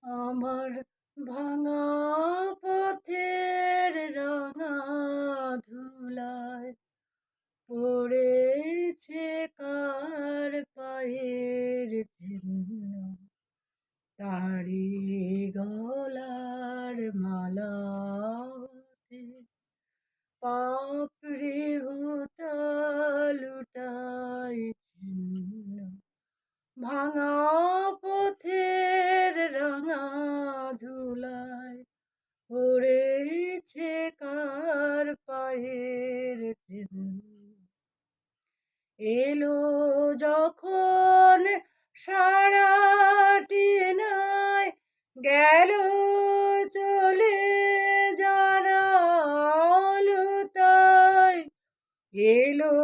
আমার ভাঙা পথের রাঙা ধুলায় পড়েছে কার পায়ের চিহ্ন, তারি গলার মালা হতে পাপ রেহুতা লুটায় ছিন্ন। ভাঙা পথের রাঙা ধুলায় পড়েছে কার পায়ের চিহ্ন। এলো যখন সারাটি নাই, গেল চলে যারা আলো তাই। এলো